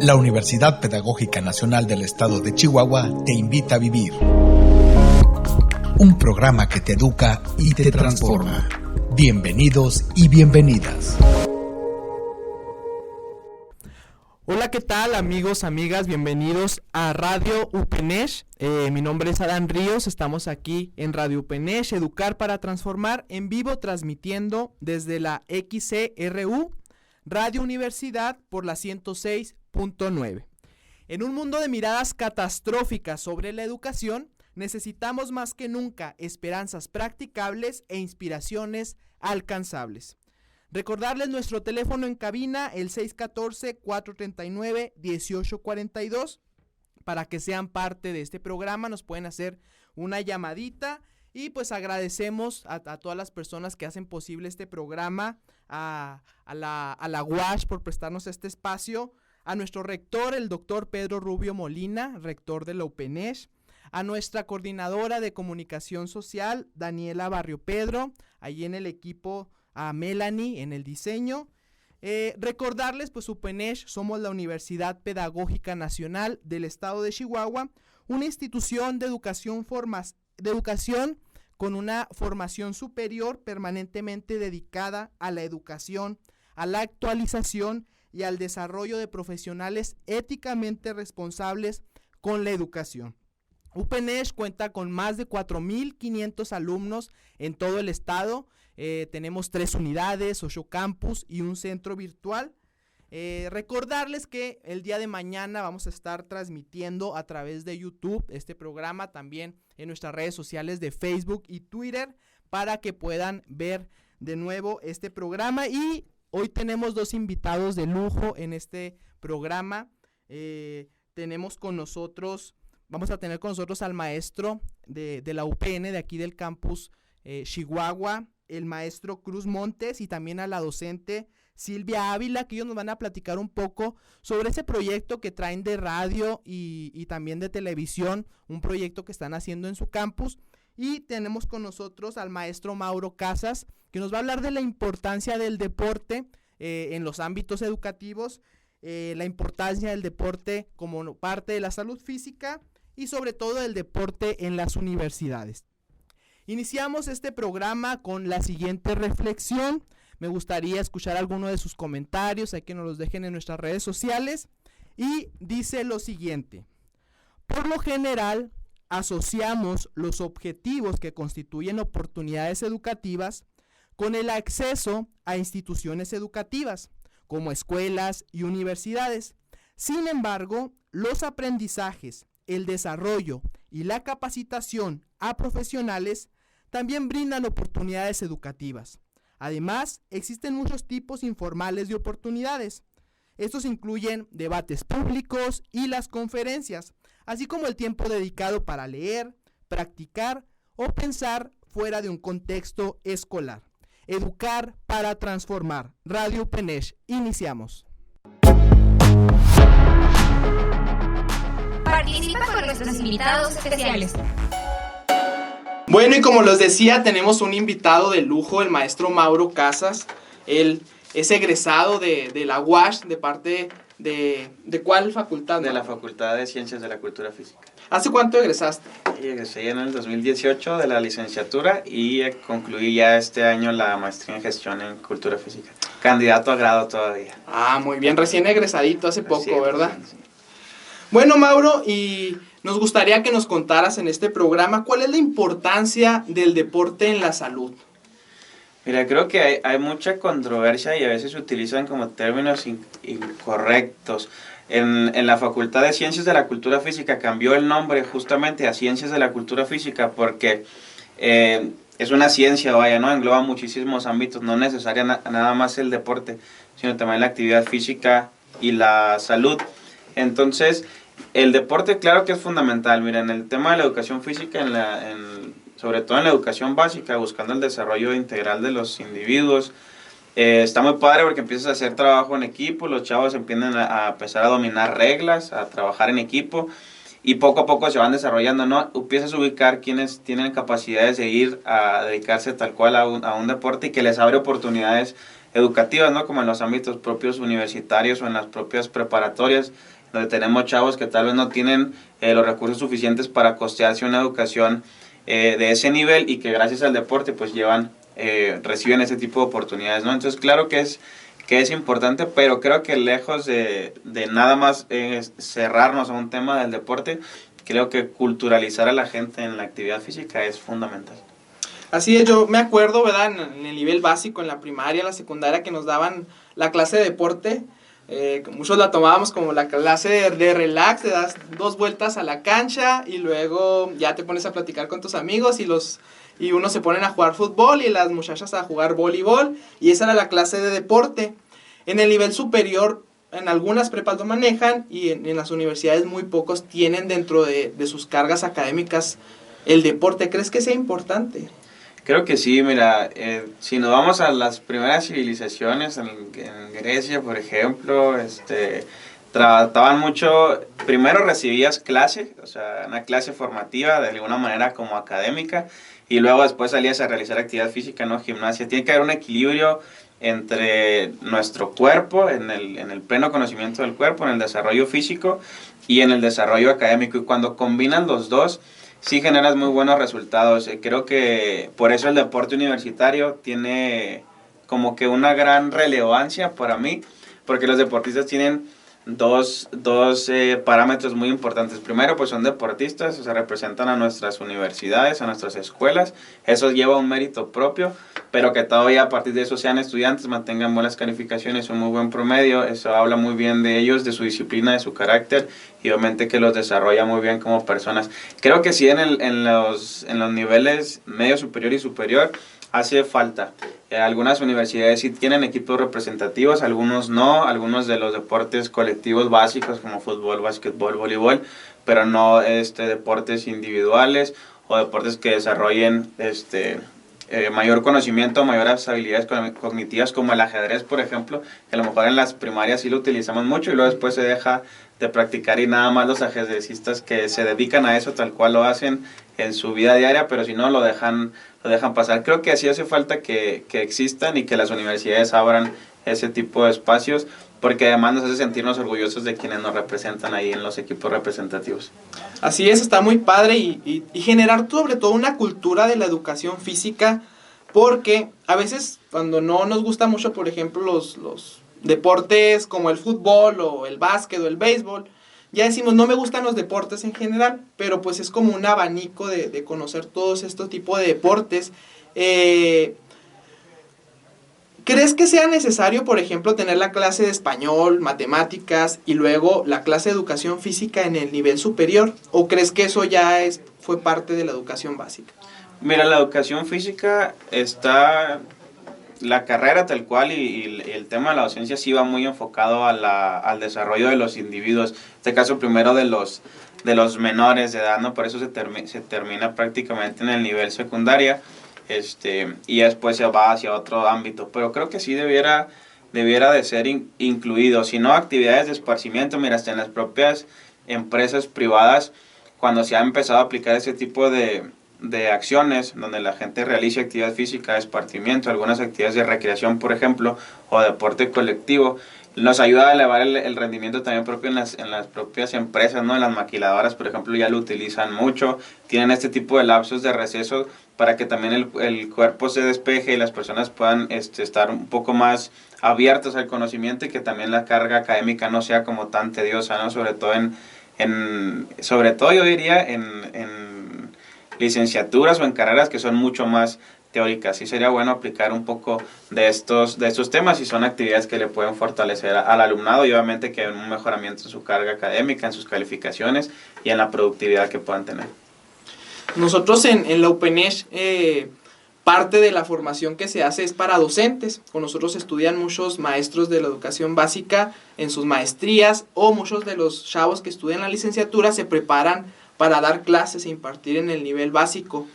La Universidad Pedagógica Nacional del Estado de Chihuahua te invita a vivir un programa que te educa y te transforma. Bienvenidos y bienvenidas. Hola, ¿qué tal amigos, amigas? Bienvenidos a Radio UPENESH. Mi nombre es Adán Ríos, estamos aquí en Radio UPENESH, Educar para Transformar, en vivo transmitiendo desde la XCRU, Radio Universidad por la 106.9. En un mundo de miradas catastróficas sobre la educación, necesitamos más que nunca esperanzas practicables e inspiraciones alcanzables. Recordarles nuestro teléfono en cabina, el 614-439-1842, para que sean parte de este programa. Nos pueden hacer una llamadita y pues agradecemos a todas las personas que hacen posible este programa, a la UASH por prestarnos este espacio, a nuestro rector, el doctor Pedro Rubio Molina, rector de la UPENESH, a nuestra coordinadora de comunicación social, Daniela Barrio Pedro, allí en el equipo, a Melanie en el diseño. Recordarles, pues UPENESH somos la Universidad Pedagógica Nacional del Estado de Chihuahua, una institución de educación con una formación superior permanentemente dedicada a la educación, a la actualización y al desarrollo de profesionales éticamente responsables con la educación. UPENESH cuenta con más de 4,500 alumnos en todo el estado. Tenemos 3 unidades, 8 campus y un centro virtual. Recordarles que el día de mañana vamos a estar transmitiendo a través de YouTube este programa, también en nuestras redes sociales de Facebook y Twitter, para que puedan ver de nuevo este programa. Y hoy tenemos 2 invitados de lujo en este programa. Vamos a tener con nosotros al maestro de la UPN de aquí del campus Chihuahua, el maestro Cruz Montes, y también a la docente Silvia Ávila, que ellos nos van a platicar un poco sobre ese proyecto que traen de radio y también de televisión, un proyecto que están haciendo en su campus. Y tenemos con nosotros al maestro Mauro Casas, que nos va a hablar de la importancia del deporte en los ámbitos educativos, la importancia del deporte como parte de la salud física y sobre todo el deporte en las universidades. Iniciamos este programa con la siguiente reflexión. Me gustaría escuchar alguno de sus comentarios, hay que nos los dejen en nuestras redes sociales. Y dice lo siguiente: por lo general, asociamos los objetivos que constituyen oportunidades educativas con el acceso a instituciones educativas, como escuelas y universidades. Sin embargo, los aprendizajes, el desarrollo y la capacitación a profesionales también brindan oportunidades educativas. Además, existen muchos tipos informales de oportunidades. Estos incluyen debates públicos y las conferencias, así como el tiempo dedicado para leer, practicar o pensar fuera de un contexto escolar. Educar para transformar. Radio UPENESH. Iniciamos. Participa con nuestros invitados especiales. Bueno, y como les decía, tenemos un invitado de lujo, el maestro Mauro Casas. Él es egresado de la UASH, de parte de ¿cuál facultad? De la Facultad de Ciencias de la Cultura Física. ¿Hace cuánto egresaste? Egresé en el 2018 de la licenciatura y concluí ya este año la maestría en gestión en cultura física. Candidato a grado todavía. Ah, muy bien, recién egresadito hace poco, ¿verdad? Sí. Bueno, Mauro, y nos gustaría que nos contaras en este programa cuál es la importancia del deporte en la salud. Mira, creo que hay mucha controversia y a veces se utilizan como términos incorrectos. En la Facultad de Ciencias de la Cultura Física cambió el nombre justamente a Ciencias de la Cultura Física porque es una ciencia, vaya, ¿no? Engloba muchísimos ámbitos, no necesaria nada más el deporte, sino también la actividad física y la salud. Entonces, el deporte claro que es fundamental. Mira, en el tema de la educación física, sobre todo en la educación básica, buscando el desarrollo integral de los individuos, está muy padre porque empiezas a hacer trabajo en equipo, los chavos empiezan a empezar a dominar reglas, a trabajar en equipo y poco a poco se van desarrollando, ¿no? Empiezas a ubicar quienes tienen capacidades de ir a dedicarse tal cual a un deporte y que les abre oportunidades educativas, ¿no? Como en los ámbitos propios universitarios o en las propias preparatorias, donde tenemos chavos que tal vez no tienen los recursos suficientes para costearse una educación de ese nivel y que gracias al deporte pues reciben ese tipo de oportunidades, ¿no? Entonces claro que es importante, pero creo que lejos de nada más cerrarnos a un tema del deporte, creo que culturalizar a la gente en la actividad física es fundamental. Así es, yo me acuerdo, ¿verdad? En el nivel básico, en la primaria, la secundaria, que nos daban la clase de deporte. Muchos la tomábamos como la clase de relax, te das 2 vueltas a la cancha y luego ya te pones a platicar con tus amigos y unos se ponen a jugar fútbol y las muchachas a jugar voleibol, y esa era la clase de deporte. En el nivel superior, en algunas prepas lo manejan y en las universidades muy pocos tienen dentro de sus cargas académicas el deporte. ¿Crees que sea importante? Creo que sí, mira, si nos vamos a las primeras civilizaciones, en Grecia, por ejemplo, trataban mucho, primero recibías clase, o sea, una clase formativa de alguna manera como académica, y luego después salías a realizar actividad física, ¿no? Gimnasia. Tiene que haber un equilibrio entre nuestro cuerpo, en el pleno conocimiento del cuerpo, en el desarrollo físico y en el desarrollo académico, y cuando combinan los dos, sí generas muy buenos resultados. Creo que por eso el deporte universitario tiene como que una gran relevancia para mí, porque los deportistas tienen dos parámetros muy importantes. Primero, pues son deportistas, o sea, representan a nuestras universidades, a nuestras escuelas. Eso lleva un mérito propio, pero que todavía a partir de eso sean estudiantes, mantengan buenas calificaciones, un muy buen promedio. Eso habla muy bien de ellos, de su disciplina, de su carácter, y obviamente que los desarrolla muy bien como personas. Creo que sí en los niveles medio, superior y superior hace falta. Algunas universidades sí tienen equipos representativos, algunos no, algunos de los deportes colectivos básicos como fútbol, básquetbol, voleibol, pero no deportes individuales o deportes que desarrollen mayor conocimiento, mayores habilidades cognitivas, como el ajedrez, por ejemplo, que a lo mejor en las primarias sí lo utilizamos mucho y luego después se deja de practicar, y nada más los ajedrecistas que se dedican a eso tal cual lo hacen en su vida diaria, pero si no lo dejan pasar. Creo que así hace falta que existan y que las universidades abran ese tipo de espacios, porque además nos hace sentirnos orgullosos de quienes nos representan ahí en los equipos representativos. Así es, está muy padre y generar sobre todo una cultura de la educación física, porque a veces cuando no nos gusta mucho, por ejemplo, los deportes como el fútbol o el básquet o el béisbol, ya decimos no me gustan los deportes en general, pero pues es como un abanico de conocer todos estos tipos de deportes. ¿Crees que sea necesario, por ejemplo, tener la clase de español, matemáticas y luego la clase de educación física en el nivel superior? ¿O crees que eso ya fue parte de la educación básica? Mira, la educación física está, la carrera tal cual y el tema de la docencia sí va muy enfocado al desarrollo de los individuos. En este caso primero de los menores de edad, ¿no? Por eso se termina prácticamente en el nivel secundaria. Y después se va hacia otro ámbito, pero creo que sí debiera de ser incluido, si no actividades de esparcimiento. Mira, hasta en las propias empresas privadas, cuando se ha empezado a aplicar ese tipo de acciones, donde la gente realice actividad física, de esparcimiento, algunas actividades de recreación, por ejemplo, o deporte colectivo, nos ayuda a elevar el rendimiento también propio en las propias empresas, ¿no? En las maquiladoras, por ejemplo, ya lo utilizan mucho, tienen este tipo de lapsos de receso para que también el cuerpo se despeje y las personas puedan estar un poco más abiertos al conocimiento, y que también la carga académica no sea como tan tediosa, ¿no? Sobre todo yo diría en licenciaturas o en carreras que son mucho más teóricas. Sí sería bueno aplicar un poco de estos temas, y son actividades que le pueden fortalecer al alumnado y obviamente que hay un mejoramiento en su carga académica, en sus calificaciones y en la productividad que puedan tener. Nosotros en la UPNESH, parte de la formación que se hace es para docentes. Con nosotros estudian muchos maestros de la educación básica en sus maestrías, o muchos de los chavos que estudian la licenciatura se preparan para dar clases e impartir en el nivel básico.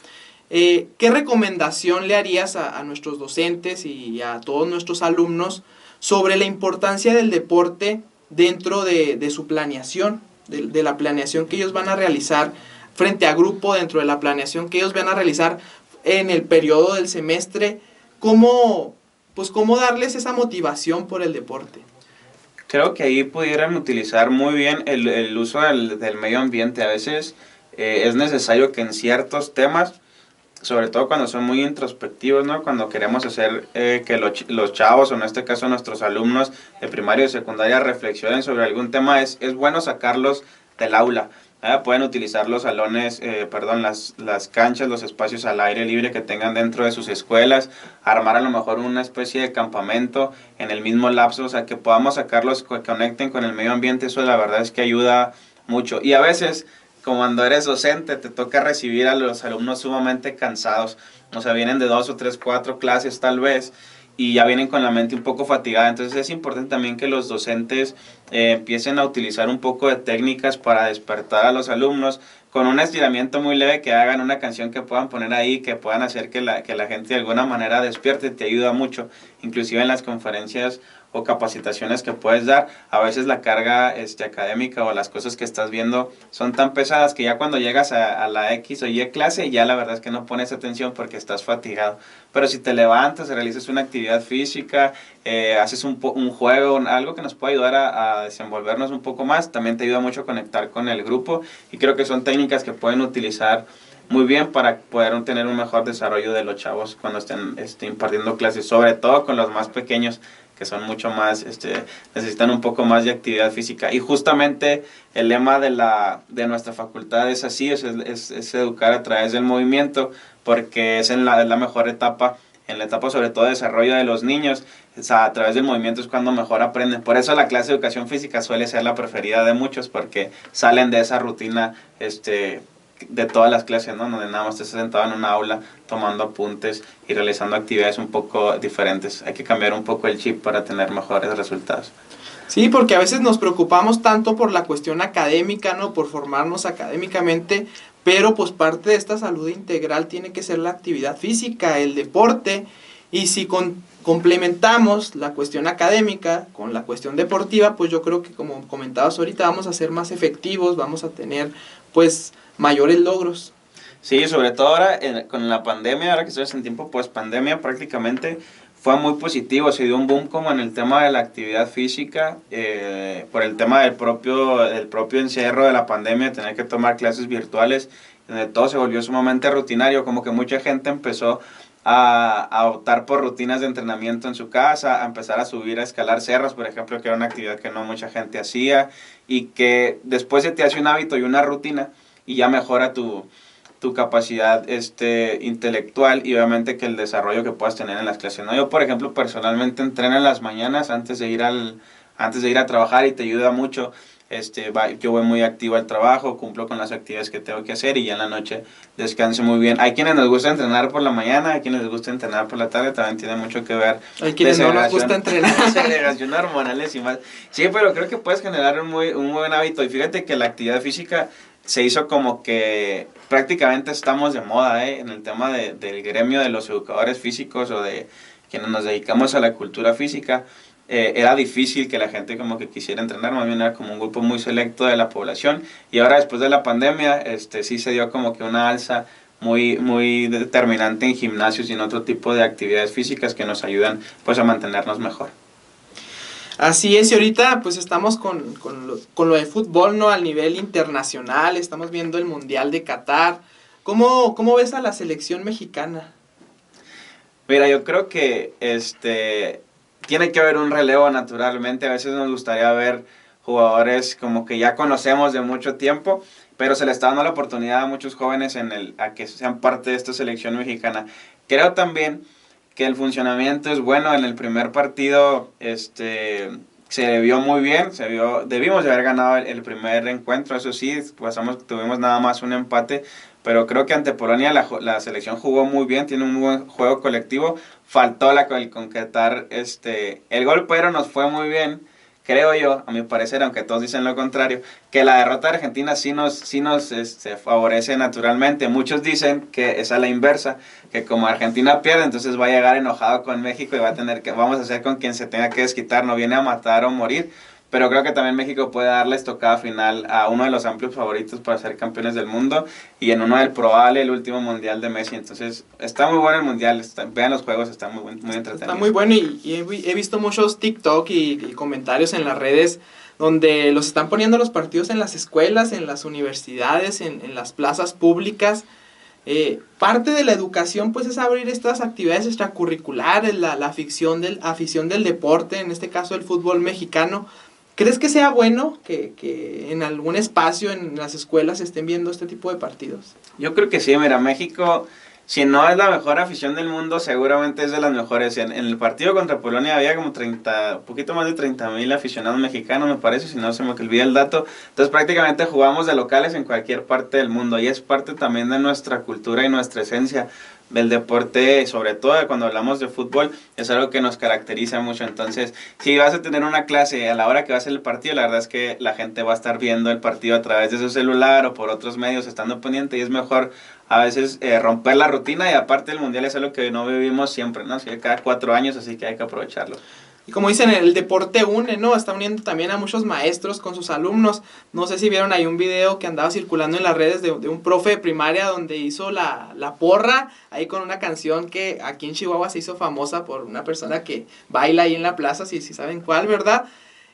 ¿Qué recomendación le harías a nuestros docentes y a todos nuestros alumnos sobre la importancia del deporte dentro de su planeación, de la planeación que ellos van a realizar frente a grupo, dentro de la planeación que ellos van a realizar en el periodo del semestre? ¿Cómo pues cómo darles esa motivación por el deporte. Creo que ahí pudieran utilizar muy bien el uso del medio ambiente. A veces es necesario que en ciertos temas, sobre todo cuando son muy introspectivos, ¿no? Cuando queremos hacer que los chavos, o en este caso nuestros alumnos de primaria y secundaria, reflexionen sobre algún tema, es bueno sacarlos del aula. Pueden utilizar los salones, las canchas, los espacios al aire libre que tengan dentro de sus escuelas, armar a lo mejor una especie de campamento en el mismo lapso, o sea, que podamos sacarlos, que conecten con el medio ambiente. Eso la verdad es que ayuda mucho. Y a veces, como cuando eres docente, te toca recibir a los alumnos sumamente cansados, o sea, vienen de 2 o 3, 4 clases tal vez, y ya vienen con la mente un poco fatigada. Entonces es importante también que los docentes empiecen a utilizar un poco de técnicas para despertar a los alumnos, con un estiramiento muy leve, que hagan una canción que puedan poner ahí, que puedan hacer que la gente de alguna manera despierte. Te ayuda mucho, inclusive en las conferencias o capacitaciones que puedes dar. A veces la carga académica o las cosas que estás viendo son tan pesadas que ya cuando llegas a la X o Y clase, ya la verdad es que no pones atención porque estás fatigado. Pero si te levantas, realizas una actividad física, haces un juego, algo que nos puede ayudar a desenvolvernos un poco más, también te ayuda mucho a conectar con el grupo, y creo que son técnicas que pueden utilizar muy bien para poder tener un mejor desarrollo de los chavos cuando estén impartiendo clases, sobre todo con los más pequeños, que son mucho más, necesitan un poco más de actividad física. Y justamente el lema de nuestra facultad es así, es educar a través del movimiento, porque es la mejor etapa, en la etapa sobre todo de desarrollo de los niños. O sea, a través del movimiento es cuando mejor aprenden. Por eso la clase de educación física suele ser la preferida de muchos, porque salen de esa rutina de todas las clases, ¿no? Donde nada más te estás sentado en una aula tomando apuntes y realizando actividades un poco diferentes. Hay que cambiar un poco el chip para tener mejores resultados. Sí, porque a veces nos preocupamos tanto por la cuestión académica, ¿no? Por formarnos académicamente, pero pues parte de esta salud integral tiene que ser la actividad física, el deporte, y si complementamos la cuestión académica con la cuestión deportiva, pues yo creo que, como comentabas ahorita, vamos a ser más efectivos, vamos a tener pues mayores logros. Sí, sobre todo ahora con la pandemia, ahora que estamos en tiempo post pandemia, prácticamente fue muy positivo. Se dio un boom como en el tema de la actividad física, por el tema del propio encierro de la pandemia, tener que tomar clases virtuales, donde todo se volvió sumamente rutinario, como que mucha gente empezó a optar por rutinas de entrenamiento en su casa, a empezar a subir, a escalar cerros, por ejemplo, que era una actividad que no mucha gente hacía, y que después se te hace un hábito y una rutina, y ya mejora tu capacidad intelectual, y obviamente que el desarrollo que puedas tener en las clases, ¿no? Yo, por ejemplo, personalmente entreno en las mañanas antes de ir a trabajar, y te ayuda mucho. Yo voy muy activo al trabajo, cumplo con las actividades que tengo que hacer, y ya en la noche descanso muy bien. Hay quienes nos gusta entrenar por la mañana, hay quienes les gusta entrenar por la tarde, también tiene mucho que ver. Hay quienes no nos gusta entrenar. Segregación hormonales y más. Sí, pero creo que puedes generar un muy buen hábito, y fíjate que la actividad física se hizo como que prácticamente estamos de moda, en el tema del gremio de los educadores físicos, o de quienes nos dedicamos a la cultura física. Era difícil que la gente como que quisiera entrenar, más bien era como un grupo muy selecto de la población, y ahora después de la pandemia sí se dio como que una alza muy, muy determinante en gimnasios y en otro tipo de actividades físicas que nos ayudan pues a mantenernos mejor. Así es, y ahorita pues estamos con lo de fútbol, ¿no? Al nivel internacional, estamos viendo el Mundial de Qatar. ¿Cómo ves a la selección mexicana? Mira, yo creo que tiene que haber un relevo naturalmente. A veces nos gustaría ver jugadores como que ya conocemos de mucho tiempo, pero se le está dando la oportunidad a muchos jóvenes a que sean parte de esta selección mexicana. Creo también que el funcionamiento es bueno. En el primer partido se vio muy bien, debimos de haber ganado el primer encuentro, eso sí, tuvimos nada más un empate, pero creo que ante Polonia la selección jugó muy bien, tiene un buen juego colectivo. Faltó el concretar el gol, pero nos fue muy bien. Creo yo, a mi parecer, aunque todos dicen lo contrario, que la derrota de Argentina sí nos favorece naturalmente. Muchos dicen que es a la inversa, que como Argentina pierde, entonces va a llegar enojado con México y vamos a hacer con quien se tenga que desquitar, no viene a matar o morir. pero creo que también México puede darle estocada final a uno de los amplios favoritos para ser campeones del mundo y en uno del probable el último mundial de Messi. Entonces está muy bueno el mundial, vean los juegos, está muy entretenido. Está muy bueno y he visto muchos TikTok y comentarios en las redes donde los están poniendo los partidos en las escuelas, en las universidades, en las plazas públicas. Parte de la educación pues es abrir estas actividades extracurriculares, la afición del deporte, en este caso el fútbol mexicano. ¿Crees que sea bueno que en algún espacio en las escuelas estén viendo este tipo de partidos? Yo creo que sí, mira, México, si no es la mejor afición del mundo, seguramente es de las mejores. En el partido contra Polonia había como un poquito más de 30,000 aficionados mexicanos, me parece, si no se me olvida el dato. Entonces prácticamente jugamos de locales en cualquier parte del mundo y es parte también de nuestra cultura y nuestra esencia. El deporte, sobre todo cuando hablamos de fútbol, es algo que nos caracteriza mucho. Entonces, si vas a tener una clase a la hora que va a ser el partido, la verdad es que la gente va a estar viendo el partido a través de su celular o por otros medios, estando pendiente, y es mejor a veces romper la rutina. Y aparte el mundial es algo que no vivimos siempre, ¿no? Así que cada 4 años, así que hay que aprovecharlo. Y como dicen, el deporte une, ¿no? Está uniendo también a muchos maestros con sus alumnos. No sé si vieron ahí un video que andaba circulando en las redes de un profe de primaria donde hizo la porra, ahí con una canción que aquí en Chihuahua se hizo famosa por una persona que baila ahí en la plaza, si saben cuál, ¿verdad?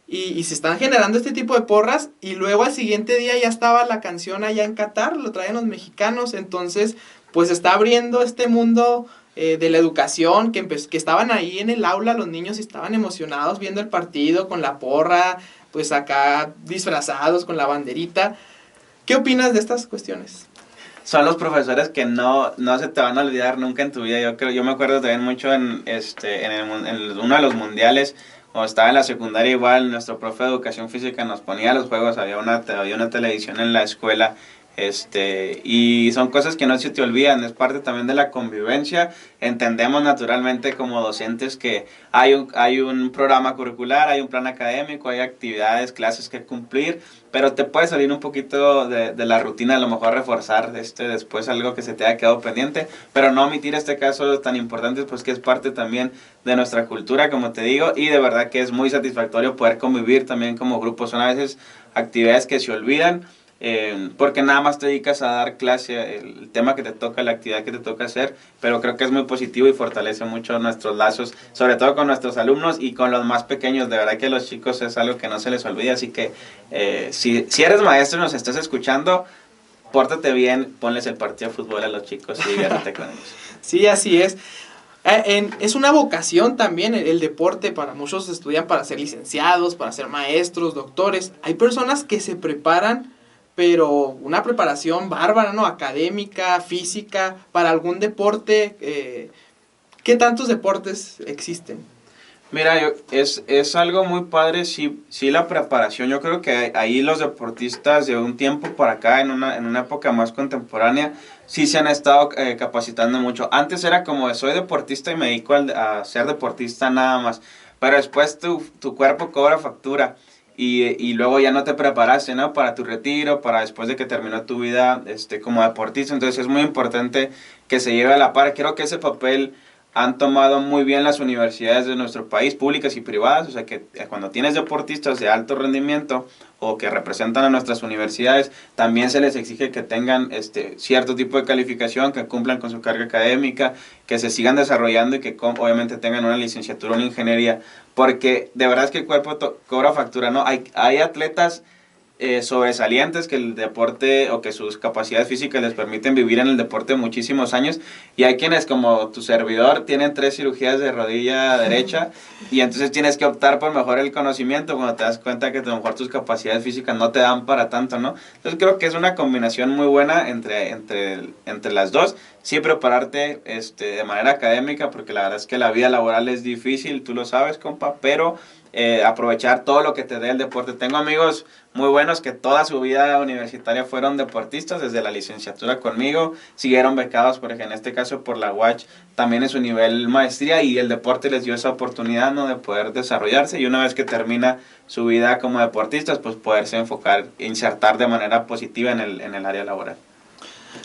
Y se están generando este tipo de porras y luego al siguiente día ya estaba la canción allá en Qatar, lo traen los mexicanos, entonces pues está abriendo este mundo de la educación, que estaban ahí en el aula los niños y estaban emocionados viendo el partido con la porra, pues acá disfrazados con la banderita. ¿Qué opinas de estas cuestiones? Son los profesores que no se te van a olvidar nunca en tu vida. Yo me acuerdo también mucho en uno de los mundiales, cuando estaba en la secundaria, igual nuestro profe de educación física nos ponía los juegos, había una televisión en la escuela. Y son cosas que no se te olvidan, es parte también de la convivencia. Entendemos naturalmente como docentes que hay un programa curricular, hay un plan académico, hay actividades, clases que cumplir, pero te puede salir un poquito de la rutina, a lo mejor reforzar después algo que se te haya quedado pendiente, pero no omitir este caso tan importante, pues que es parte también de nuestra cultura, como te digo, y de verdad que es muy satisfactorio poder convivir también como grupo. Son a veces actividades que se olvidan, porque nada más te dedicas a dar clase, el tema que te toca, la actividad que te toca hacer, pero creo que es muy positivo y fortalece mucho nuestros lazos, sobre todo con nuestros alumnos y con los más pequeños. De verdad que los chicos es algo que no se les olvida, así que si eres maestro y nos estás escuchando, pórtate bien, ponles el partido de fútbol a los chicos y diviértete con ellos. Sí, así es. Es una vocación también el deporte. Para muchos estudian para ser licenciados, para ser maestros, doctores. Hay personas que se preparan, pero una preparación bárbara, ¿no? Académica, física, para algún deporte. ¿Qué tantos deportes existen? Mira, es algo muy padre, sí, la preparación. Yo creo que ahí los deportistas de un tiempo para acá, en una época más contemporánea, sí se han estado capacitando mucho. Antes era como, soy deportista y me dedico a ser deportista nada más, pero después tu cuerpo cobra factura. Y luego ya no te preparaste, ¿no? Para tu retiro, para después de que terminó tu vida como deportista. Entonces es muy importante que se lleve a la par. Creo que ese papel han tomado muy bien las universidades de nuestro país, públicas y privadas. O sea que cuando tienes deportistas de alto rendimiento o que representan a nuestras universidades, también se les exige que tengan cierto tipo de calificación, que cumplan con su carga académica, que se sigan desarrollando y que obviamente tengan una licenciatura en ingeniería, porque de verdad es que el cuerpo cobra factura, ¿no? Hay atletas sobresalientes que el deporte o que sus capacidades físicas les permiten vivir en el deporte muchísimos años, y hay quienes como tu servidor tienen 3 cirugías de rodilla derecha y entonces tienes que optar por mejorar el conocimiento cuando te das cuenta que a lo mejor tus capacidades físicas no te dan para tanto, ¿no? Entonces creo que es una combinación muy buena entre las dos. Sí, prepararte de manera académica, porque la verdad es que la vida laboral es difícil, tú lo sabes, compa, pero aprovechar todo lo que te dé el deporte. Tengo amigos muy buenos que toda su vida universitaria fueron deportistas, desde la licenciatura conmigo, siguieron becados, por ejemplo, en este caso por la UACH, también en su nivel maestría, y el deporte les dio esa oportunidad, ¿no?, de poder desarrollarse, y una vez que termina su vida como deportistas, pues poderse enfocar, insertar de manera positiva en el área laboral.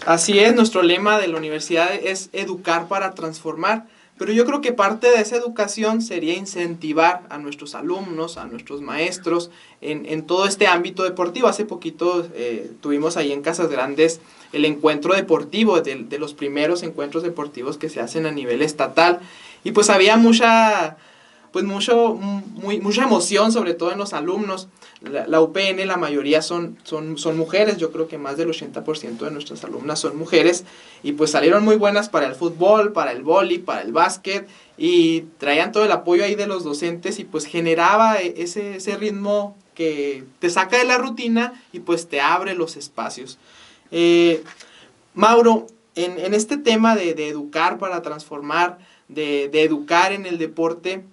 Así es, nuestro lema de la universidad es educar para transformar. pero yo creo que parte de esa educación sería incentivar a nuestros alumnos, a nuestros maestros en todo este ámbito deportivo. Hace poquito tuvimos ahí en Casas Grandes el encuentro deportivo, de los primeros encuentros deportivos que se hacen a nivel estatal, y pues había mucha emoción, sobre todo en los alumnos. La UPN, la mayoría son mujeres, yo creo que más del 80% de nuestras alumnas son mujeres, y pues salieron muy buenas para el fútbol, para el vóley, para el básquet, y traían todo el apoyo ahí de los docentes, y pues generaba ese ritmo que te saca de la rutina y pues te abre los espacios. Mauro, en este tema de educar para transformar, de educar en el deporte,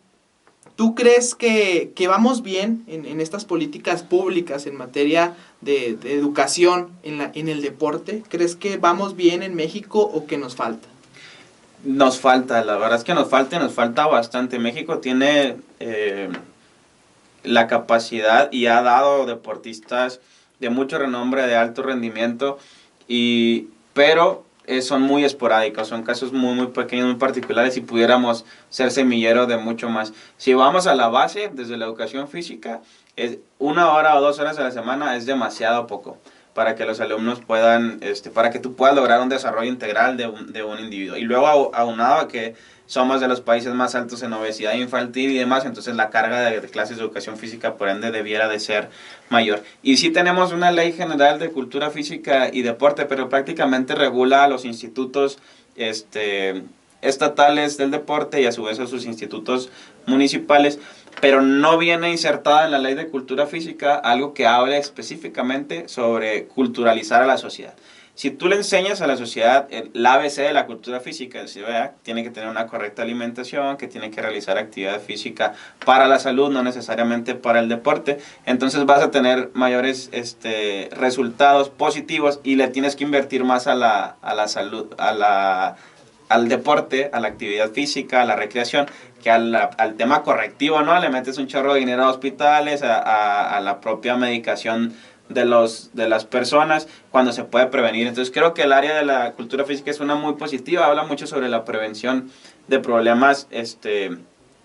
¿tú crees que vamos bien en estas políticas públicas en materia de educación en el deporte? ¿Crees que vamos bien en México o que nos falta? Nos falta, la verdad es que nos falta bastante. México tiene la capacidad y ha dado deportistas de mucho renombre, de alto rendimiento, pero son muy esporádicos, son casos muy pequeños, muy particulares, y pudiéramos ser semillero de mucho más. Si vamos a la base, desde la educación física, 1 hora o 2 horas a la semana es demasiado poco para que los alumnos puedan, para que tú puedas lograr un desarrollo integral de un individuo. Y luego aunado a que somos de los países más altos en obesidad infantil y demás, entonces la carga de clases de educación física por ende debiera de ser mayor. Y sí tenemos una ley general de cultura física y deporte, pero prácticamente regula a los institutos estatales del deporte y a su vez a sus institutos municipales, pero no viene insertada en la ley de cultura física algo que hable específicamente sobre culturalizar a la sociedad. Si tú le enseñas a la sociedad el ABC de la cultura física, es decir, tiene que tener una correcta alimentación, que tiene que realizar actividad física para la salud, no necesariamente para el deporte, entonces vas a tener mayores resultados positivos, y le tienes que invertir más a la salud, al deporte, a la actividad física, a la recreación, que al tema correctivo, ¿no? Le metes un chorro de dinero a hospitales, a la propia medicación de las personas, cuando se puede prevenir. Entonces creo que el área de la cultura física es una muy positiva, habla mucho sobre la prevención de problemas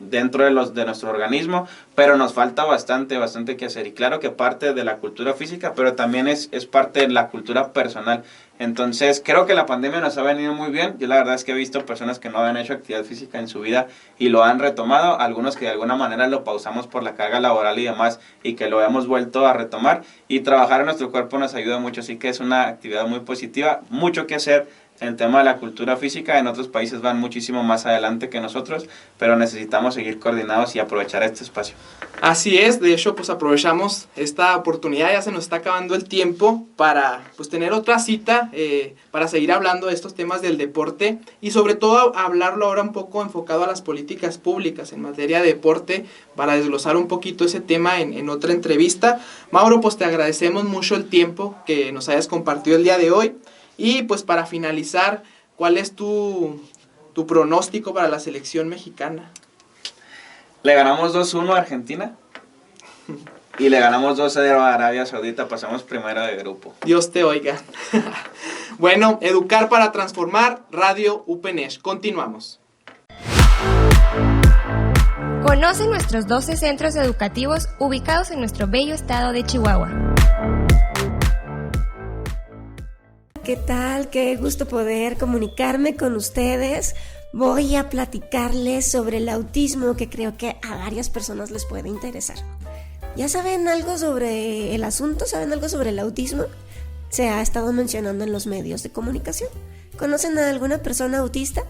dentro de nuestro organismo, pero nos falta bastante que hacer. Y claro que parte de la cultura física, pero también es parte de la cultura personal. Entonces creo que la pandemia nos ha venido muy bien. Yo la verdad es que he visto personas que no habían hecho actividad física en su vida y lo han retomado, algunos que de alguna manera lo pausamos por la carga laboral y demás, y que lo hemos vuelto a retomar, y trabajar en nuestro cuerpo nos ayuda mucho, así que es una actividad muy positiva, mucho que hacer. En el tema de la cultura física, en otros países van muchísimo más adelante que nosotros, pero necesitamos seguir coordinados y aprovechar este espacio. Así es, de hecho pues aprovechamos esta oportunidad, ya se nos está acabando el tiempo para pues tener otra cita para seguir hablando de estos temas del deporte, y sobre todo hablarlo ahora un poco enfocado a las políticas públicas en materia de deporte, para desglosar un poquito ese tema en otra entrevista. Mauro, pues te agradecemos mucho el tiempo que nos hayas compartido el día de hoy. Y pues para finalizar, ¿cuál es tu pronóstico para la selección mexicana? Le ganamos 2-1 a Argentina y le ganamos 2-0 a Arabia Saudita, pasamos primero de grupo. Dios te oiga. Bueno, Educar para Transformar, Radio UPNESH. Continuamos. Conoce nuestros 12 centros educativos ubicados en nuestro bello estado de Chihuahua. ¿Qué tal? Qué gusto poder comunicarme con ustedes. Voy a platicarles sobre el autismo, que creo que a varias personas les puede interesar. ¿Ya saben algo sobre el asunto? ¿Saben algo sobre el autismo? Se ha estado mencionando en los medios de comunicación. ¿Conocen a alguna persona autista?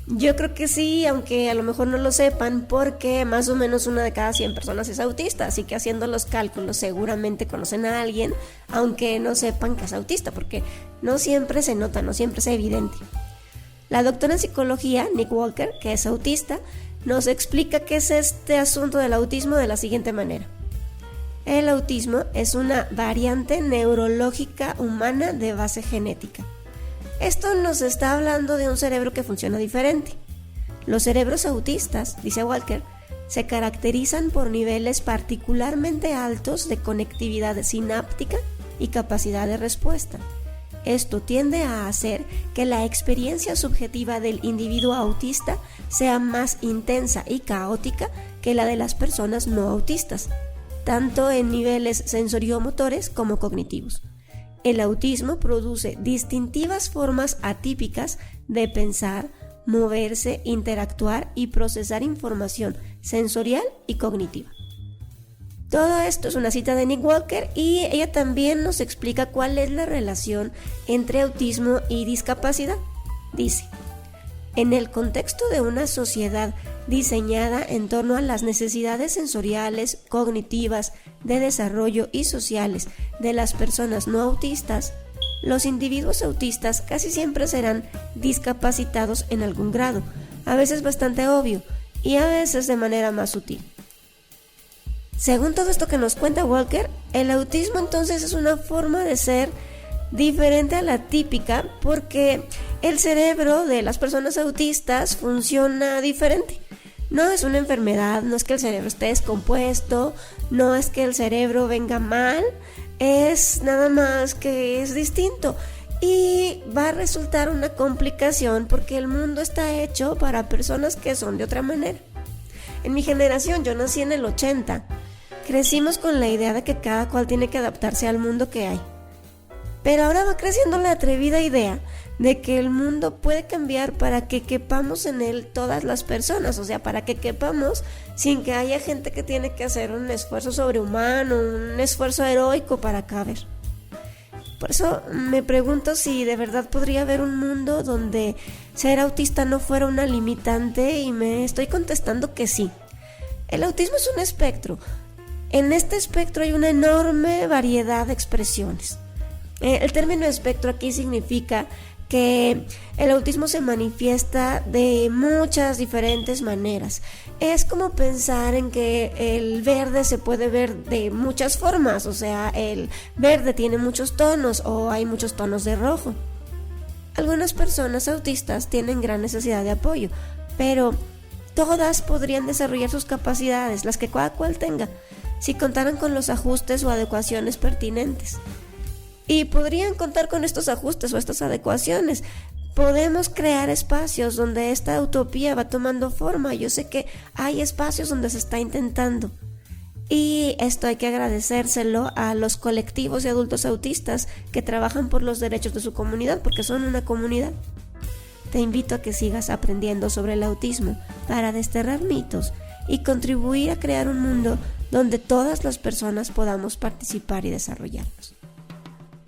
Yo creo que sí, aunque a lo mejor no lo sepan, porque más o menos 1 de cada 100 personas es autista, así que haciendo los cálculos seguramente conocen a alguien, aunque no sepan que es autista, porque no siempre se nota, no siempre es evidente. La doctora en psicología, Nick Walker, que es autista, nos explica qué es este asunto del autismo de la siguiente manera. El autismo es una variante neurológica humana de base genética. Esto nos está hablando de un cerebro que funciona diferente. Los cerebros autistas, dice Walker, se caracterizan por niveles particularmente altos de conectividad sináptica y capacidad de respuesta. Esto tiende a hacer que la experiencia subjetiva del individuo autista sea más intensa y caótica que la de las personas no autistas, tanto en niveles sensoriomotores como cognitivos. El autismo produce distintivas formas atípicas de pensar, moverse, interactuar y procesar información sensorial y cognitiva. Todo esto es una cita de Nick Walker y ella también nos explica cuál es la relación entre autismo y discapacidad. Dice: en el contexto de una sociedad diseñada en torno a las necesidades sensoriales, cognitivas, de desarrollo y sociales de las personas no autistas, los individuos autistas casi siempre serán discapacitados en algún grado, a veces bastante obvio y a veces de manera más sutil. Según todo esto que nos cuenta Walker, el autismo entonces es una forma de ser diferente a la típica porque el cerebro de las personas autistas funciona diferente. No es una enfermedad, no es que el cerebro esté descompuesto, no es que el cerebro venga mal, es nada más que es distinto y va a resultar una complicación porque el mundo está hecho para personas que son de otra manera. En mi generación, yo nací en el 80, crecimos con la idea de que cada cual tiene que adaptarse al mundo que hay. Pero ahora va creciendo la atrevida idea de que el mundo puede cambiar para que quepamos en él todas las personas, o sea, para que quepamos sin que haya gente que tiene que hacer un esfuerzo sobrehumano, un esfuerzo heroico para caber. Por eso me pregunto si de verdad podría haber un mundo donde ser autista no fuera una limitante y me estoy contestando que sí. El autismo es un espectro. En este espectro hay una enorme variedad de expresiones. El término espectro aquí significa que el autismo se manifiesta de muchas diferentes maneras. Es como pensar en que el verde se puede ver de muchas formas, o sea, el verde tiene muchos tonos o hay muchos tonos de rojo. Algunas personas autistas tienen gran necesidad de apoyo, pero todas podrían desarrollar sus capacidades, las que cada cual tenga, si contaran con los ajustes o adecuaciones pertinentes. Y podrían contar con estos ajustes o estas adecuaciones. Podemos crear espacios donde esta utopía va tomando forma. Yo sé que hay espacios donde se está intentando. Y esto hay que agradecérselo a los colectivos de adultos autistas que trabajan por los derechos de su comunidad, porque son una comunidad. Te invito a que sigas aprendiendo sobre el autismo para desterrar mitos y contribuir a crear un mundo donde todas las personas podamos participar y desarrollarnos.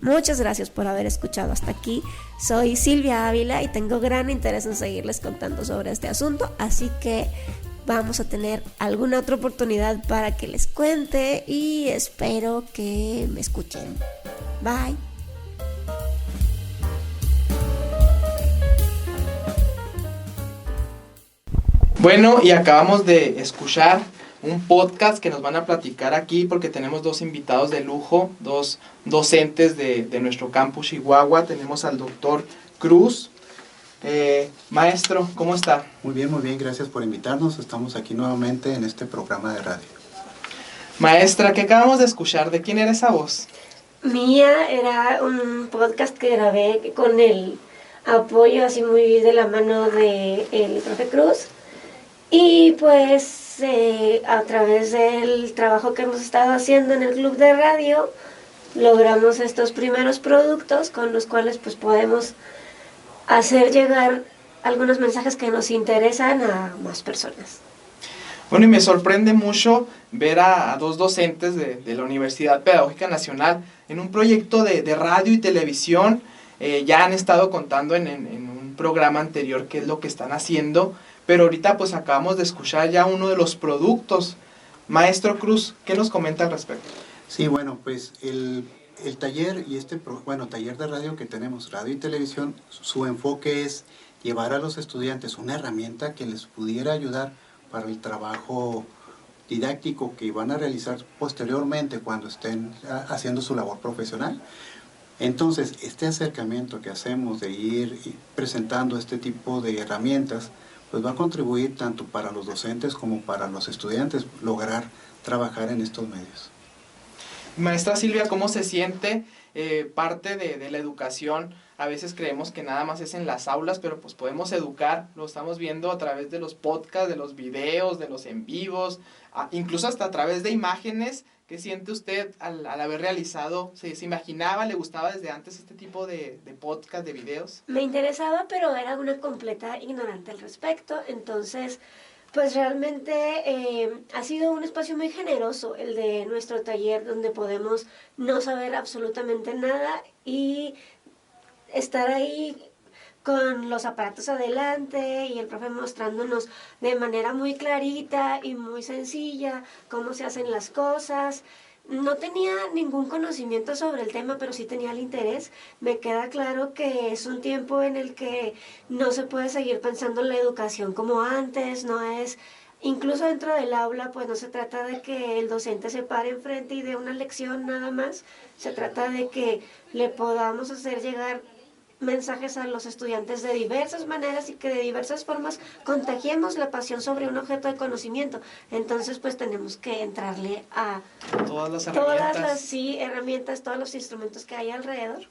Muchas gracias por haber escuchado hasta aquí. Soy Silvia Ávila y tengo gran interés en seguirles contando sobre este asunto, así que vamos a tener alguna otra oportunidad para que les cuente y espero que me escuchen. Bye. Bueno, y acabamos de escuchar un podcast que nos van a platicar aquí porque tenemos dos invitados de lujo, dos docentes de nuestro campus Chihuahua. Tenemos al doctor Cruz. Maestro, ¿cómo está? Muy bien, gracias por invitarnos. Estamos aquí nuevamente en este programa de radio. Maestra, ¿qué acabamos de escuchar? ¿De quién era esa voz? Mía, era un podcast que grabé con el apoyo así muy de la mano del profe Cruz. Y pues a través del trabajo que hemos estado haciendo en el club de radio, logramos estos primeros productos con los cuales pues podemos hacer llegar algunos mensajes que nos interesan a más personas. Bueno, y me sorprende mucho ver a dos docentes de la Universidad Pedagógica Nacional en un proyecto de radio y televisión. Ya han estado contando en un programa anterior qué es lo que están haciendo, pero ahorita pues acabamos de escuchar ya uno de los productos. Maestro Cruz, ¿qué nos comenta al respecto? Sí, bueno, pues el taller y taller de radio que tenemos, radio y televisión, su enfoque es llevar a los estudiantes una herramienta que les pudiera ayudar para el trabajo didáctico que van a realizar posteriormente cuando estén haciendo su labor profesional. Entonces, este acercamiento que hacemos de ir presentando este tipo de herramientas, pues va a contribuir tanto para los docentes como para los estudiantes lograr trabajar en estos medios. Maestra Silvia, ¿cómo se siente parte de la educación, a veces creemos que nada más es en las aulas, pero pues podemos educar, lo estamos viendo a través de los podcasts, de los videos, de los en vivos, incluso hasta a través de imágenes. ¿Qué siente usted al haber realizado? ¿Se imaginaba, le gustaba desde antes este tipo de podcast, de videos? Me interesaba, pero era una completa ignorante al respecto. Entonces, pues realmente ha sido un espacio muy generoso el de nuestro taller, donde podemos no saber absolutamente nada y estar ahí con los aparatos adelante y el profe mostrándonos de manera muy clarita y muy sencilla cómo se hacen las cosas. No tenía ningún conocimiento sobre el tema, pero sí tenía el interés. Me queda claro que es un tiempo en el que no se puede seguir pensando en la educación como antes, no es... Incluso dentro del aula, pues no se trata de que el docente se pare enfrente y dé una lección nada más, se trata de que le podamos hacer llegar mensajes a los estudiantes de diversas maneras y que de diversas formas contagiemos la pasión sobre un objeto de conocimiento. Entonces, pues tenemos que entrarle a todas las herramientas. Herramientas, todos los instrumentos que hay alrededor.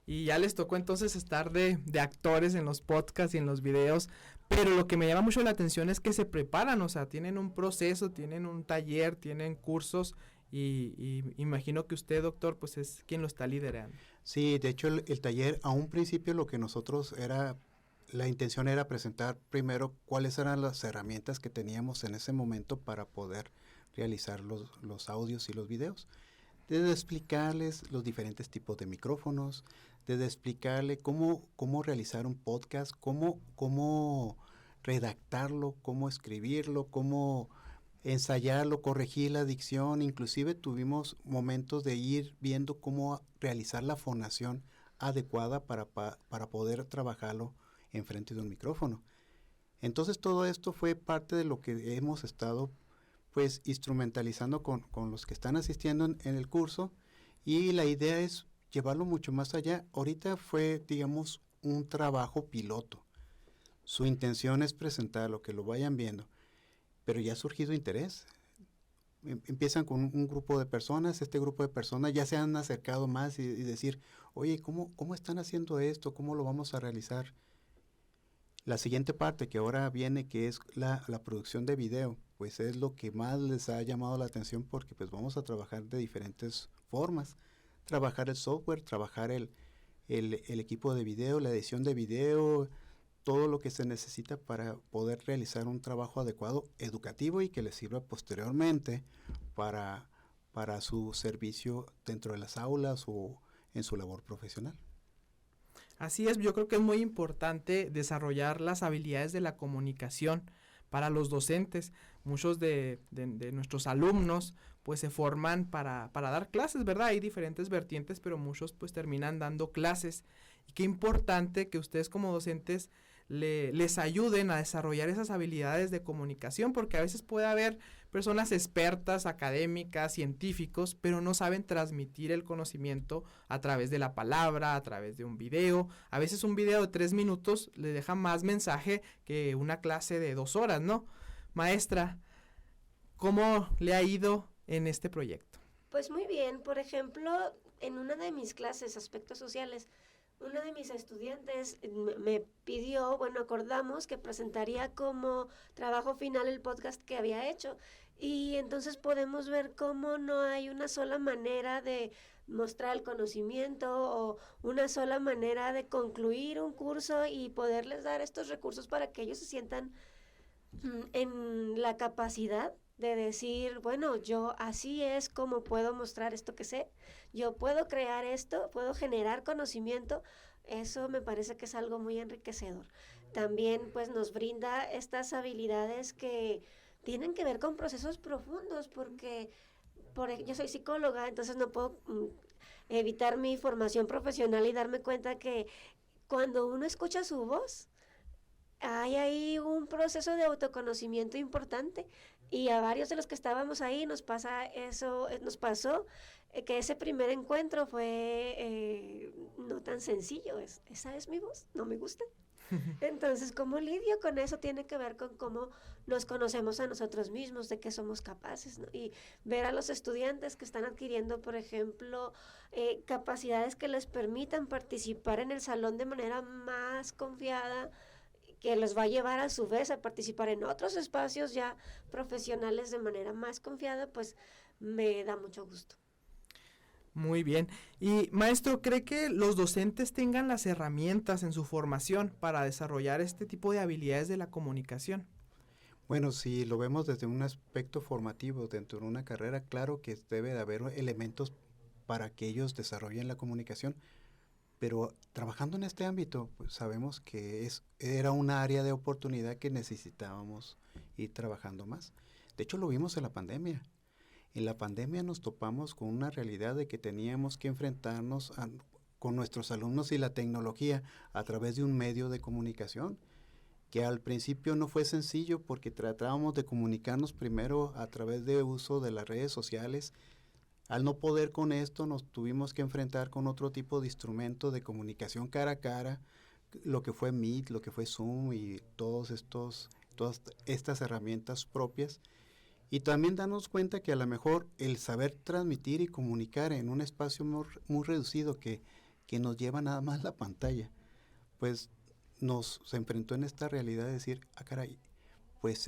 Y ya les tocó entonces estar de actores en los podcasts y en los videos, pero lo que me llama mucho la atención es que se preparan, o sea, tienen un proceso, tienen un taller, tienen cursos, y imagino que usted, doctor, pues es quien lo está liderando. Sí, de hecho el taller, a un principio lo que nosotros la intención era presentar primero cuáles eran las herramientas que teníamos en ese momento para poder realizar los audios y los videos. Desde explicarles los diferentes tipos de micrófonos, desde explicarle cómo realizar un podcast, cómo redactarlo, cómo escribirlo, cómo ensayarlo, corregir la dicción. Inclusive tuvimos momentos de ir viendo cómo realizar la fonación adecuada para poder trabajarlo enfrente de un micrófono. Entonces todo esto fue parte de lo que hemos estado pues instrumentalizando con los que están asistiendo en el curso, y la idea es llevarlo mucho más allá. Ahorita fue, digamos, un trabajo piloto. Su intención es presentarlo, que lo vayan viendo, pero ya ha surgido interés. Empiezan con un grupo de personas, este grupo de personas ya se han acercado más y decir, oye, ¿cómo están haciendo esto? ¿Cómo lo vamos a realizar? La siguiente parte que ahora viene, que es la producción de video, pues es lo que más les ha llamado la atención, porque pues vamos a trabajar de diferentes formas. Trabajar el software, trabajar el equipo de video, la edición de video, todo lo que se necesita para poder realizar un trabajo adecuado, educativo, y que les sirva posteriormente para su servicio dentro de las aulas o en su labor profesional. Así es, yo creo que es muy importante desarrollar las habilidades de la comunicación para los docentes. Muchos de nuestros alumnos pues se forman para dar clases, ¿verdad? Hay diferentes vertientes, pero muchos pues terminan dando clases. Y qué importante que ustedes como docentes les ayuden a desarrollar esas habilidades de comunicación, porque a veces puede haber personas expertas, académicas, científicos, pero no saben transmitir el conocimiento a través de la palabra, a través de un video. A veces un video de 3 minutos le deja más mensaje que una clase de 2 horas, ¿no? Maestra, ¿cómo le ha ido en este proyecto? Pues muy bien. Por ejemplo, en una de mis clases, aspectos sociales, una de mis estudiantes me pidió, acordamos que presentaría como trabajo final el podcast que había hecho, y entonces podemos ver cómo no hay una sola manera de mostrar el conocimiento o una sola manera de concluir un curso y poderles dar estos recursos para que ellos se sientan en la capacidad de decir, bueno, yo así es como puedo mostrar esto que sé, yo puedo crear esto, puedo generar conocimiento. Eso me parece que es algo muy enriquecedor. También pues nos brinda estas habilidades que tienen que ver con procesos profundos, porque yo soy psicóloga, entonces no puedo evitar mi formación profesional y darme cuenta que cuando uno escucha su voz, hay ahí un proceso de autoconocimiento importante, y a varios de los que estábamos ahí nos pasó que ese primer encuentro fue no tan sencillo. ¿Esa es mi voz? ¿No me gusta? Entonces, ¿cómo lidio con eso? Tiene que ver con cómo nos conocemos a nosotros mismos, de qué somos capaces, ¿no? Y ver a los estudiantes que están adquiriendo, por ejemplo, capacidades que les permitan participar en el salón de manera más confiada, que los va a llevar a su vez a participar en otros espacios ya profesionales de manera más confiada, pues me da mucho gusto. Muy bien. Y maestro, ¿cree que los docentes tengan las herramientas en su formación para desarrollar este tipo de habilidades de la comunicación? Bueno, si lo vemos desde un aspecto formativo dentro de una carrera, claro que debe de haber elementos para que ellos desarrollen la comunicación, pero trabajando en este ámbito, pues sabemos que era un área de oportunidad que necesitábamos ir trabajando más. De hecho, lo vimos en la pandemia. En la pandemia nos topamos con una realidad de que teníamos que enfrentarnos con nuestros alumnos y la tecnología a través de un medio de comunicación, que al principio no fue sencillo porque tratábamos de comunicarnos primero a través de uso de las redes sociales. Al no poder con esto, nos tuvimos que enfrentar con otro tipo de instrumento de comunicación cara a cara, lo que fue Meet, lo que fue Zoom y todas estas herramientas propias. Y también darnos cuenta que a lo mejor el saber transmitir y comunicar en un espacio muy reducido que nos lleva nada más la pantalla, pues se enfrentó en esta realidad de decir, caray, pues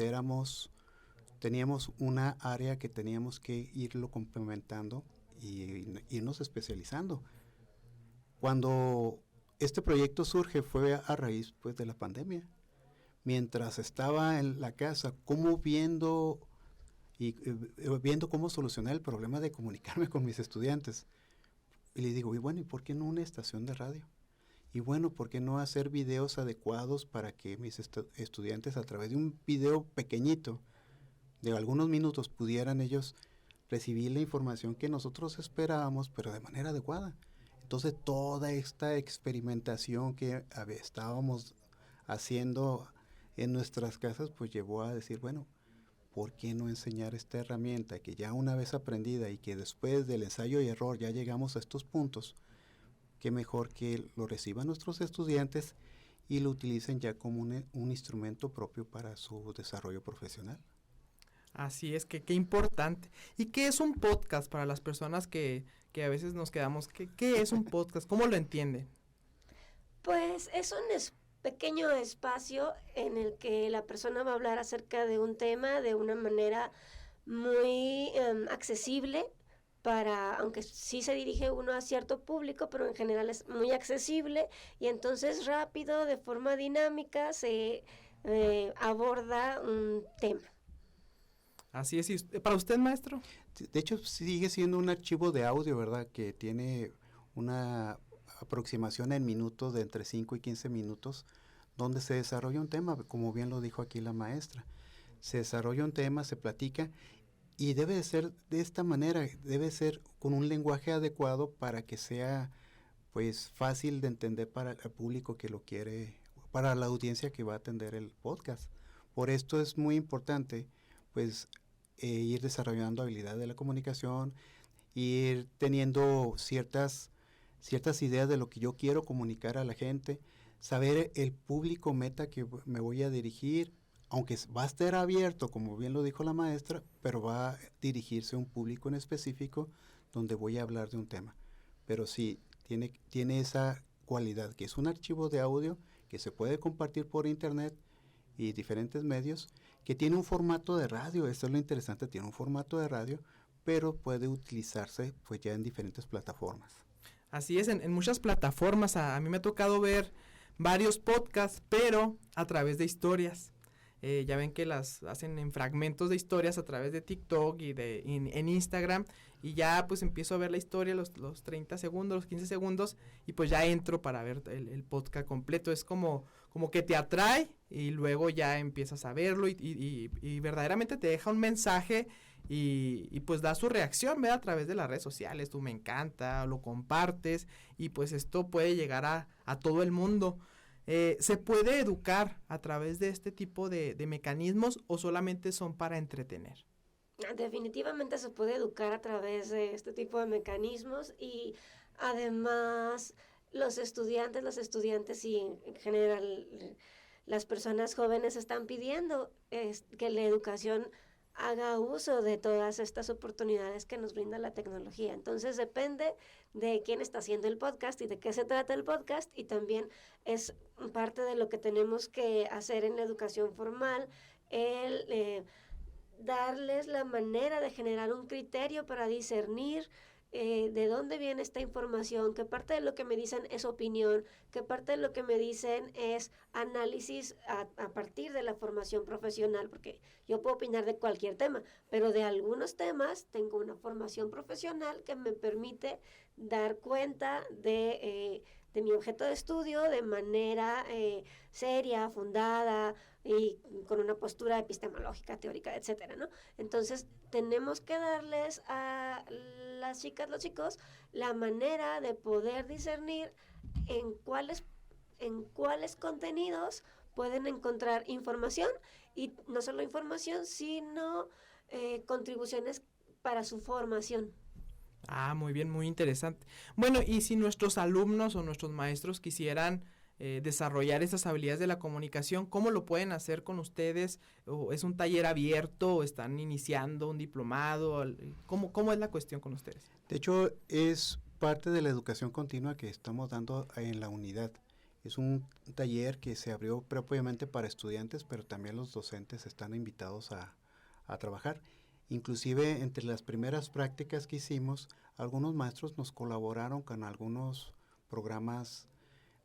teníamos una área que teníamos que irlo complementando y irnos especializando. Cuando este proyecto surge fue a raíz pues de la pandemia. Mientras estaba en la casa, viendo cómo solucionar el problema de comunicarme con mis estudiantes. Y le digo, y bueno, ¿y por qué no una estación de radio? Y bueno, ¿por qué no hacer videos adecuados para que mis estudiantes a través de un video pequeñito, de algunos minutos, pudieran ellos recibir la información que nosotros esperábamos, pero de manera adecuada? Entonces, toda esta experimentación que estábamos haciendo en nuestras casas, pues llevó a decir, bueno, ¿por qué no enseñar esta herramienta que ya una vez aprendida y que después del ensayo y error ya llegamos a estos puntos? Qué mejor que lo reciban nuestros estudiantes y lo utilicen ya como un instrumento propio para su desarrollo profesional. Así es, que qué importante. ¿Y qué es un podcast para las personas que a veces nos quedamos? ¿Qué es un podcast? ¿Cómo lo entienden? Pues es un pequeño espacio en el que la persona va a hablar acerca de un tema de una manera muy accesible, aunque sí se dirige uno a cierto público, pero en general es muy accesible y entonces rápido, de forma dinámica, se aborda un tema. Así es. ¿Y para usted, maestro? De hecho, sigue siendo un archivo de audio, ¿verdad? Que tiene una aproximación en minutos de entre 5 y 15 minutos, donde se desarrolla un tema, como bien lo dijo aquí la maestra. Se desarrolla un tema, se platica, y debe de ser de esta manera, debe ser con un lenguaje adecuado para que sea pues fácil de entender para el público que lo quiere, para la audiencia que va a atender el podcast. Por esto es muy importante pues ir desarrollando habilidades de la comunicación, ir teniendo ciertas ideas de lo que yo quiero comunicar a la gente, saber el público meta que me voy a dirigir, aunque va a estar abierto, como bien lo dijo la maestra, pero va a dirigirse a un público en específico donde voy a hablar de un tema. Pero sí, tiene esa cualidad, que es un archivo de audio que se puede compartir por internet y diferentes medios, que tiene un formato de radio. Esto es lo interesante, tiene un formato de radio, pero puede utilizarse pues ya en diferentes plataformas. Así es, en muchas plataformas. A mí me ha tocado ver varios podcasts, pero a través de historias. Ya ven que las hacen en fragmentos de historias a través de TikTok y en Instagram, y ya pues empiezo a ver la historia, los 30 segundos, los 15 segundos, y pues ya entro para ver el podcast completo. Es como que te atrae y luego ya empiezas a verlo y verdaderamente te deja un mensaje y pues da su reacción, ¿verdad? A través de las redes sociales. Tú me encanta, lo compartes y pues esto puede llegar a todo el mundo. ¿Se puede educar a través de este tipo de mecanismos o solamente son para entretener? Definitivamente se puede educar a través de este tipo de mecanismos y además los estudiantes y en general las personas jóvenes están pidiendo que la educación haga uso de todas estas oportunidades que nos brinda la tecnología. Entonces depende de quién está haciendo el podcast y de qué se trata el podcast, y también es parte de lo que tenemos que hacer en la educación formal, el darles la manera de generar un criterio para discernir de dónde viene esta información, qué parte de lo que me dicen es opinión, qué parte de lo que me dicen es análisis a partir de la formación profesional, porque yo puedo opinar de cualquier tema, pero de algunos temas tengo una formación profesional que me permite dar cuenta de mi objeto de estudio de manera seria, fundada y con una postura epistemológica, teórica, etcétera, ¿no? Entonces, tenemos que darles a las chicas, los chicos, la manera de poder discernir en cuáles contenidos pueden encontrar información, y no solo información, sino contribuciones para su formación. Ah, muy bien, muy interesante. Bueno, y si nuestros alumnos o nuestros maestros quisieran desarrollar esas habilidades de la comunicación, ¿cómo lo pueden hacer con ustedes? ¿O es un taller abierto o están iniciando un diplomado? ¿Cómo es la cuestión con ustedes? De hecho, es parte de la educación continua que estamos dando en la unidad. Es un taller que se abrió propiamente para estudiantes, pero también los docentes están invitados a trabajar. Inclusive, entre las primeras prácticas que hicimos, algunos maestros nos colaboraron con algunos programas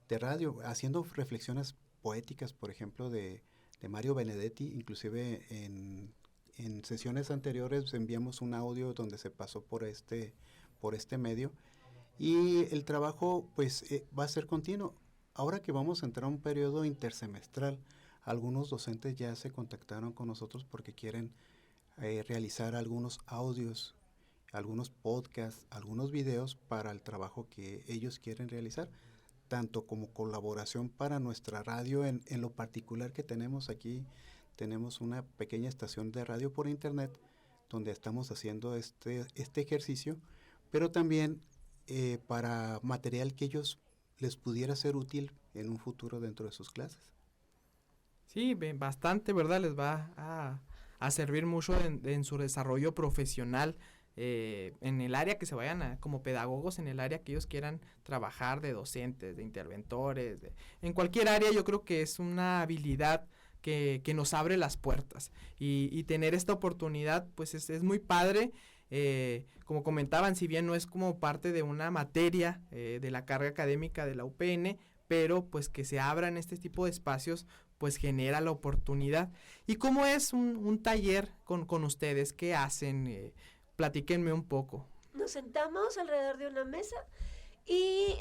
de radio, haciendo reflexiones poéticas, por ejemplo, de Mario Benedetti. Inclusive en sesiones anteriores enviamos un audio donde se pasó por este medio, y el trabajo pues va a ser continuo. Ahora que vamos a entrar a un periodo intersemestral, algunos docentes ya se contactaron con nosotros porque quieren realizar algunos audios, algunos podcasts, algunos videos para el trabajo que ellos quieren realizar, tanto como colaboración para nuestra radio. En lo particular que tenemos aquí, tenemos una pequeña estación de radio por internet donde estamos haciendo este ejercicio, pero también para material que ellos les pudiera ser útil en un futuro dentro de sus clases. Sí, bastante, ¿verdad? Les va a servir mucho en su desarrollo profesional, en el área que se vayan como pedagogos, en el área que ellos quieran trabajar, de docentes, de interventores, en cualquier área. Yo creo que es una habilidad que nos abre las puertas, y tener esta oportunidad pues es muy padre. Como comentaban, si bien no es como parte de una materia de la carga académica de la UPN, pero pues que se abran este tipo de espacios pues genera la oportunidad. ¿Y cómo es un taller con ustedes? ¿Qué hacen? Platíquenme un poco. Nos sentamos alrededor de una mesa y